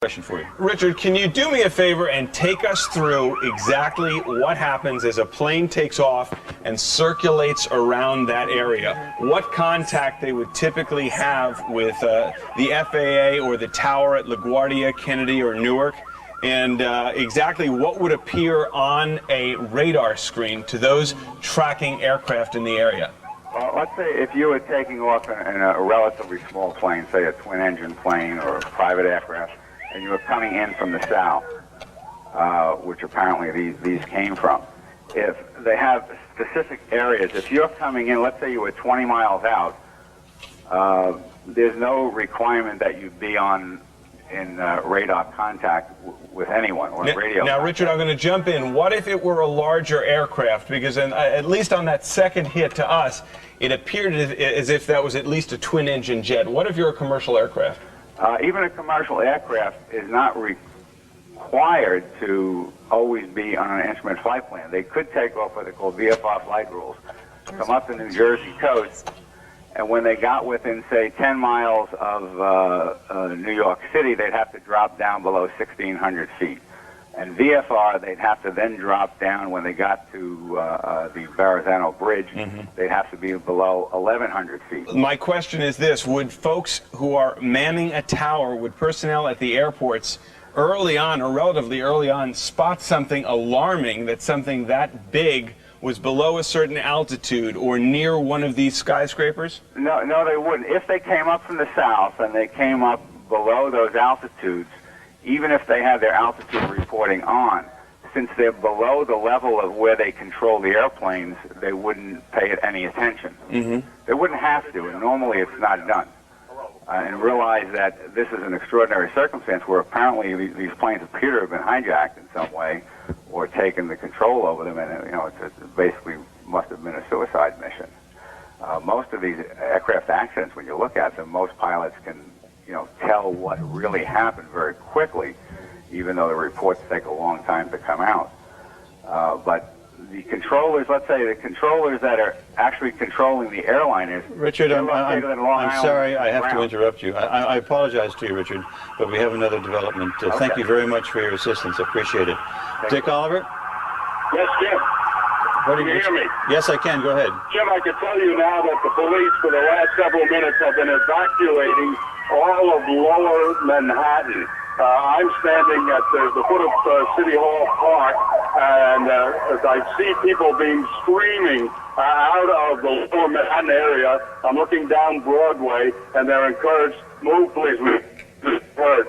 Question for you. Richard, can you do me a favor and take us through exactly what happens as a plane takes off and circulates around that area? What contact they would typically have with the FAA or the tower at LaGuardia, Kennedy, or Newark? And exactly what would appear on a radar screen to those tracking aircraft in the area? Well, let's say if you were taking off in a relatively small plane, say a twin-engine plane or a private aircraft, and you were coming in from the south, which apparently these came from. If they have specific areas, if you're coming in, let's say you were 20 miles out, there's no requirement that you be in radar contact with anyone or radio. Now, Richard, I'm going to jump in. What if it were a larger aircraft? Because at least on that second hit to us, it appeared as if that was at least a twin-engine jet. What if you're a commercial aircraft? Even a commercial aircraft is not required to always be on an instrument flight plan. They could take off what they call VFR flight rules, come up the New Jersey coast, and when they got within, say, 10 miles of New York City, they'd have to drop down below 1,600 feet. And VFR, they'd have to then drop down when they got to the Verrazano Bridge. They'd have to be below 1,100 feet. My question is this. Would folks who are manning a tower, would personnel at the airports early on, or relatively early on, spot something alarming, that something that big was below a certain altitude or near one of these skyscrapers? No, they wouldn't. If they came up from the south and they came up below those altitudes, even if they had their altitude reporting on, since they're below the level of where they control the airplanes, they wouldn't pay it any attention. They wouldn't have to, and normally it's not done. And realize that this is an extraordinary circumstance where apparently these planes appear to have been hijacked in some way or taken the control over them, and it basically must have been a suicide mission. Most of these aircraft accidents, when you look at them, most pilots can tell what really happened very quickly, even though the reports take a long time to come out. But the controllers, let's say the controllers that are actually controlling the airliners... Richard, I'm sorry, I have to interrupt you. I apologize to you, Richard, but we have another development. Okay. Thank you very much for your assistance. I appreciate it. Dick Oliver? Yes, Jim. Can you hear me? Yes, I can. Go ahead. Jim, I can tell you now that the police for the last several minutes have been evacuating all of lower Manhattan. I'm standing at the foot of City Hall Park, and I see people being screaming out of the lower Manhattan area. I'm looking down Broadway, and they're encouraged, move, please,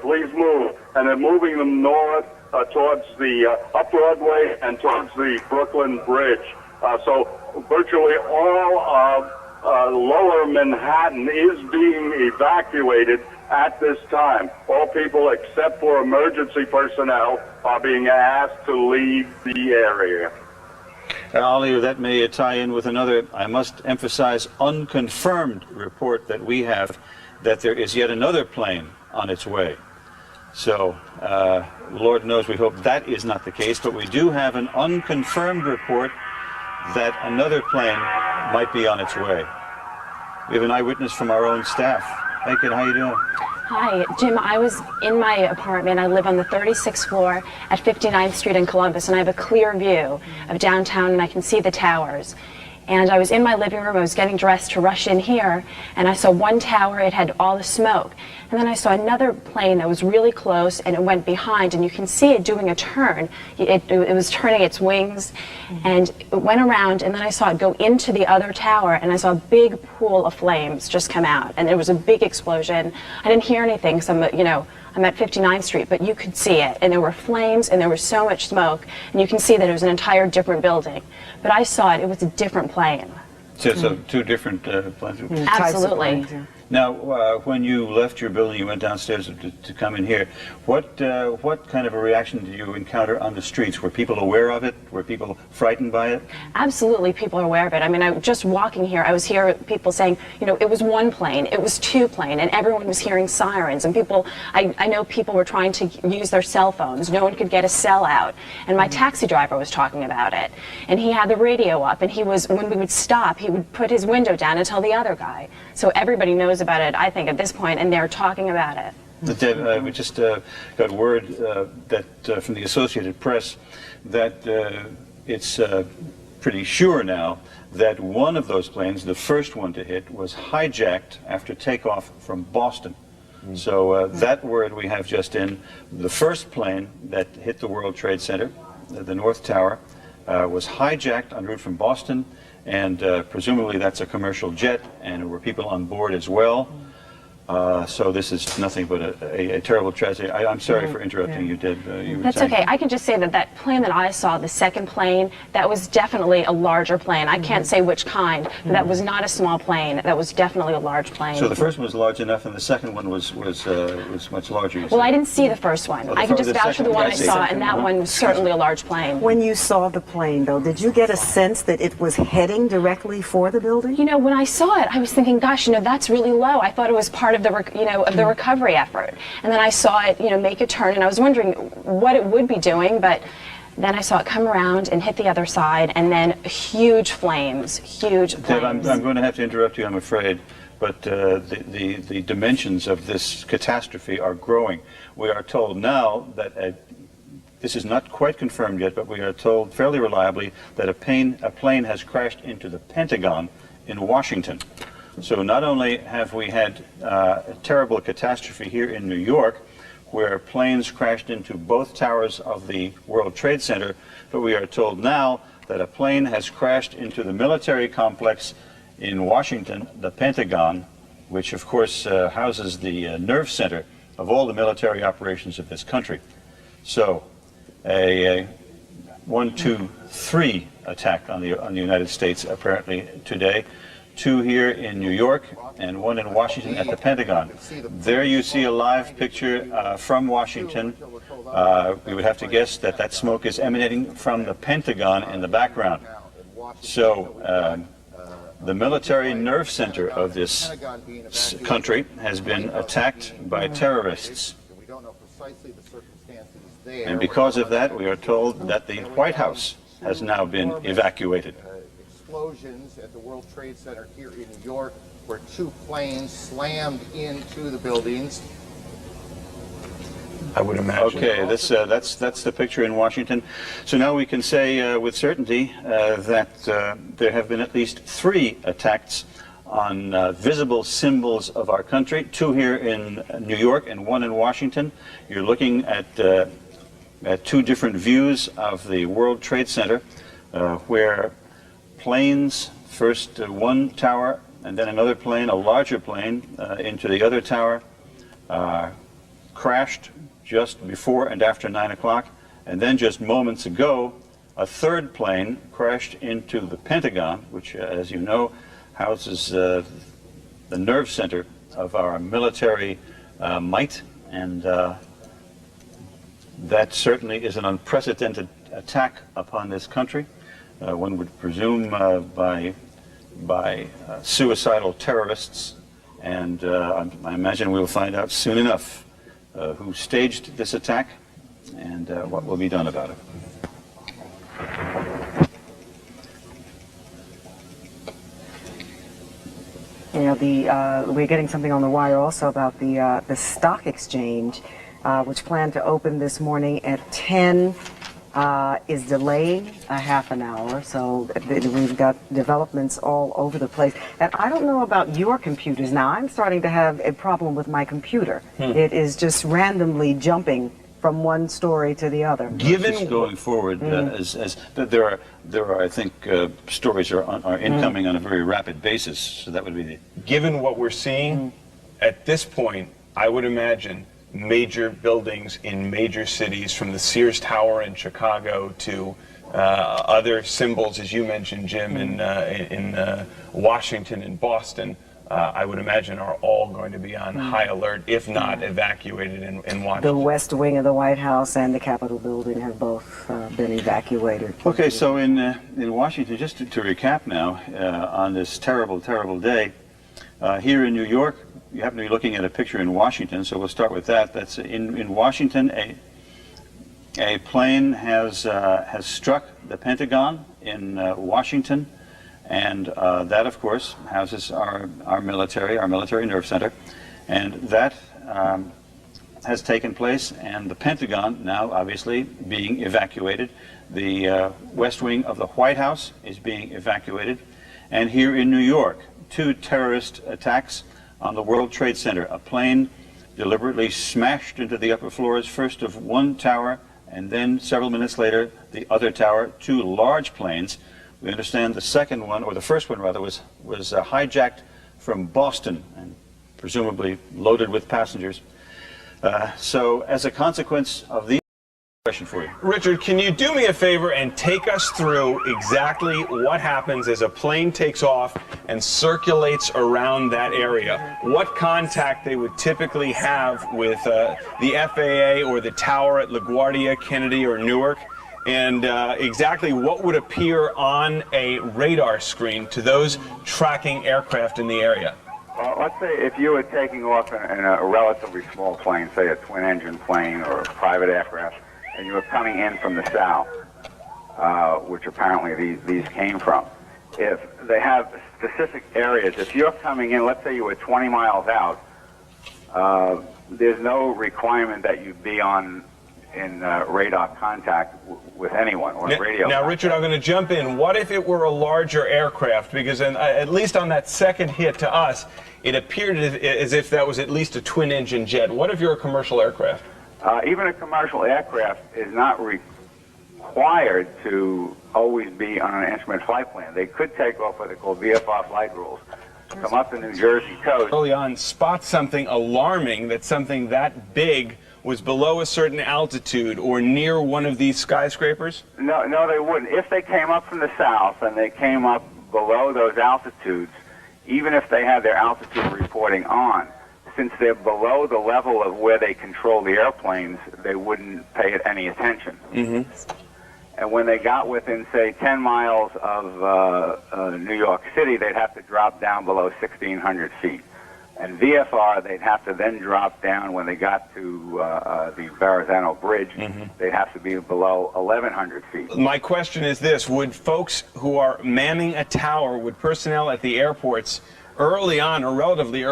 please move. And they're moving them north towards the up Broadway and towards the Brooklyn Bridge. So virtually all of lower Manhattan is being evacuated at this time. All people except for emergency personnel are being asked to leave the area. Ali, that may tie in with another, I must emphasize, unconfirmed report that we have, that there is yet another plane on its way. So, Lord knows we hope that is not the case, but we do have an unconfirmed report that another plane might be on its way. We have an eyewitness from our own staff. Hey, kid, how you doing? Hi, Jim. I was in my apartment. I live on the 36th floor at 59th Street in Columbus, and I have a clear view of downtown, and I can see the towers. And I was in my living room. I was getting dressed to rush in here, and I saw one tower. It had all the smoke. And then I saw another plane that was really close, and it went behind, and you can see it doing a turn. It was turning its wings, and it went around, and then I saw it go into the other tower, and I saw a big pool of flames just come out, and there was a big explosion. I didn't hear anything, because I'm at 59th Street, but you could see it, and there were flames, and there was so much smoke, and you can see that it was an entire different building. But I saw it was a different plane. So two different planes? Absolutely. Now, when you left your building, you went downstairs to come in here. What kind of a reaction did you encounter on the streets? Were people aware of it? Were people frightened by it? Absolutely, people are aware of it. I mean, just walking here, I was hearing people saying, it was one plane, it was two plane, and everyone was hearing sirens. And people, I know people were trying to use their cell phones. No one could get a cell out. And my taxi driver was talking about it. And he had the radio up, and when we would stop, he would put his window down and tell the other guy. So everybody knows about it, I think, at this point, and they're talking about it. Deb, we just got word that from the Associated Press that it's pretty sure now that one of those planes, the first one to hit, was hijacked after takeoff from Boston. So that word we have just in, the first plane that hit the World Trade Center, the North Tower, was hijacked en route from Boston, and presumably that's a commercial jet, and there were people on board as well. So this is nothing but a terrible tragedy. I'm sorry for interrupting you, Deb. You were That's saying. okay. I can just say that that plane that I saw, the second plane, that was definitely a larger plane. I can't say which kind, but that was not a small plane. That was definitely a large plane. So the first one was large enough, and the second one was much larger. You Well, said. I didn't see the first one. Oh, I can just the vouch for the second one I one. saw, and that one was certainly a large plane. When you saw the plane, though, did you get a sense that it was heading directly for the building? You know, when I saw it, I was thinking, gosh, you know, that's really low. I thought it was part of the, of the recovery effort. And then I saw it, make a turn, and I was wondering what it would be doing, but then I saw it come around and hit the other side, and then huge flames, huge flames. Deb, I'm going to have to interrupt you, I'm afraid, but the dimensions of this catastrophe are growing. We are told now that this is not quite confirmed yet, but we are told fairly reliably that a plane has crashed into the Pentagon in Washington. So not only have we had a terrible catastrophe here in New York, where planes crashed into both towers of the World Trade Center, but we are told now that a plane has crashed into the military complex in Washington, the Pentagon, which of course houses the nerve center of all the military operations of this country. So a 1, 2, 3 attack on the United States apparently today. 2 here in New York and 1 in Washington at the Pentagon. There you see a live picture from Washington. We would have to guess that that smoke is emanating from the Pentagon in the background. So the military nerve center of this country has been attacked by terrorists. And because of that, we are told that the White House has now been evacuated. Explosions at the World Trade Center here in New York, where 2 planes slammed into the buildings. I would imagine. Okay, that's the picture in Washington. So now we can say with certainty that there have been at least 3 attacks on visible symbols of our country. 2 here in New York and 1 in Washington. You're looking at 2 different views of the World Trade Center, where planes, first one tower and then another plane, a larger plane, into the other tower, crashed just before and after 9 o'clock, and then just moments ago a 3rd plane crashed into the Pentagon, which as you know houses the nerve center of our military might, and that certainly is an unprecedented attack upon this country. One would presume by suicidal terrorists, and I imagine we will find out soon enough who staged this attack and what will be done about it. We're getting something on the wire also about the stock exchange, which planned to open this morning at 10. Is delaying a half an hour, so we've got developments all over the place. And I don't know about your computers now. I'm starting to have a problem with my computer. It is just randomly jumping from one story to the other. Given going forward, as there are, I think, stories are incoming on a very rapid basis. So that would be the. Given what we're seeing at this point, I would imagine major buildings in major cities, from the Sears Tower in Chicago to other symbols, as you mentioned, Jim, in Washington and Boston, I would imagine are all going to be on high alert, if not evacuated in Washington. The West Wing of the White House and the Capitol building have both been evacuated. Okay, so in Washington, just to recap now, on this terrible, terrible day, here in New York, you happen to be looking at a picture in Washington, so we'll start with that. That's in Washington. A plane has struck the Pentagon in Washington, and that, of course, houses our military nerve center, and that has taken place, and the Pentagon now obviously being evacuated. The West Wing of the White House is being evacuated. And here in New York, 2 terrorist attacks on the World Trade Center. A plane deliberately smashed into the upper floors, first of one tower, and then several minutes later, the other tower. 2 large planes. We understand the second one, or the first one rather, was hijacked from Boston and presumably loaded with passengers. So as a consequence of these, question for you. Richard, can you do me a favor and take us through exactly what happens as a plane takes off and circulates around that area? What contact they would typically have with the FAA or the tower at LaGuardia, Kennedy, or Newark? And exactly what would appear on a radar screen to those tracking aircraft in the area? Well, let's say if you were taking off in a relatively small plane, say a twin-engine plane or a private aircraft, and you were coming in from the south, which apparently these came from. If they have specific areas, if you're coming in, let's say you were 20 miles out, there's no requirement that you be in radar contact with anyone or radio. Now, Richard, I'm going to jump in. What if it were a larger aircraft? Because at least on that second hit to us, it appeared as if that was at least a twin-engine jet. What if you're a commercial aircraft? Even a commercial aircraft is not required to always be on an instrument flight plan. They could take off what they call VFR flight rules, come up the New Jersey coast. Early on, spot something alarming, that something that big was below a certain altitude or near one of these skyscrapers? No, they wouldn't. If they came up from the south and they came up below those altitudes, even if they had their altitude reporting on, since they're below the level of where they control the airplanes, they wouldn't pay it any attention. Mm-hmm. And when they got within, say, 10 miles of New York City, they'd have to drop down below 1,600 feet. And VFR, they'd have to then drop down when they got to the Verrazano Bridge. Mm-hmm. They'd have to be below 1,100 feet. My question is this: would folks who are manning a tower, would personnel at the airports early on, or relatively early,